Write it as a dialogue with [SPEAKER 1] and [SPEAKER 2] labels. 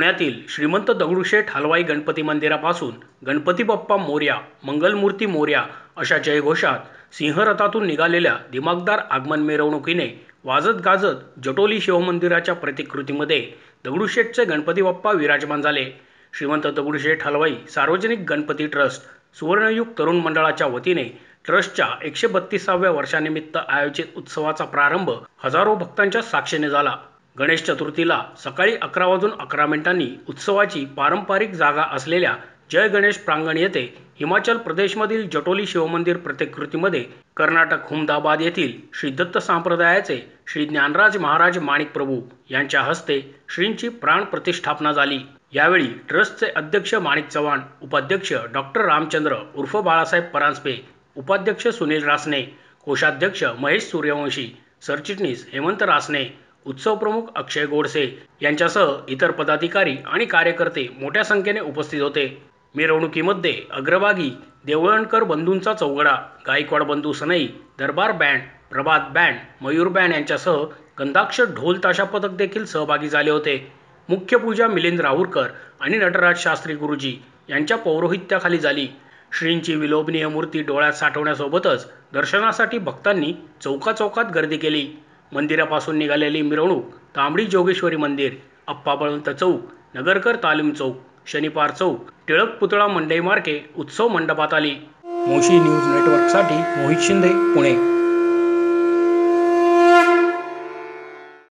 [SPEAKER 1] पुण्यातील श्रीमंत दगडूशेठ हलवाई गणपती मंदिरापासून गणपती बाप्पा मोरया, मंगलमूर्ती मोरया अशा जयघोषात सिंहरथातून निघालेल्या दिमागदार आगमन मिरवणुकीने वाजत गाजत जटोली शिवमंदिराच्या प्रतिकृतीमध्ये दगडूशेठचे गणपती बाप्पा विराजमान झाले। श्रीमंत दगडूशेठ हलवाई सार्वजनिक गणपती ट्रस्ट सुवर्णयुग तरुण मंडळाच्या वतीने ट्रस्टच्या 132व्या वर्षानिमित्त आयोजित उत्सवाचा प्रारंभ हजारो भक्तांच्या साक्षीने झाला। गणेश चतुर्थीला सकाळी 11:11 उत्सवाची पारंपरिक जागा असलेल्या जय गणेश प्रांगण येथे हिमाचल प्रदेशमधील जटोली शिवमंदिर प्रतिकृतीमध्ये कर्नाटक हुमदाबाद येथील श्री दत्त संप्रदायाचे श्री ज्ञानराज महाराज माणिक प्रभू यांच्या हस्ते श्रींची प्राण प्रतिष्ठापना झाली। यावेळी ट्रस्टचे अध्यक्ष माणिक चव्हाण, उपाध्यक्ष डॉक्टर रामचंद्र उर्फ बाळासाहेब परांजपे, उपाध्यक्ष सुनील रासने, कोषाध्यक्ष महेश सूर्यवंशी, सरचिटणीस हेमंत रासने, उत्सव प्रमुख अक्षय गोडसे यांच्यासह इतर पदाधिकारी आणि कार्यकर्ते मोठ्या संख्येने उपस्थित होते। मिरवणुकीमध्ये अग्रभागी देवळणकर बंधूंचा चौघडा, गायकवाड बंधू सनई, दरबार बँड, प्रभात बँड, मयूर बँड यांच्यासह गंधाक्षर ढोल ताशा पथक देखील सहभागी झाले होते। मुख्य पूजा मिलिंद राहुरकर आणि नटराज शास्त्री गुरुजी यांच्या पौरोहित्याखाली झाली। श्रींची विलोभनीय मूर्ती डोळ्यात साठवण्यासोबतच दर्शनासाठी भक्तांनी चौकाचौकात गर्दी केली। मंदिरापासून निघालेली मिरवणूक तांबडी जोगेश्वरी मंदिर, अप्पा बळवंत चौक, नगरकर तालीम चौक, शनिवार चौक, टिळक पुतळा मंडई मार्के उत्सव मंडपात आली। मोशी न्यूज नेटवर्कसाठी मोहित शिंदे, पुणे।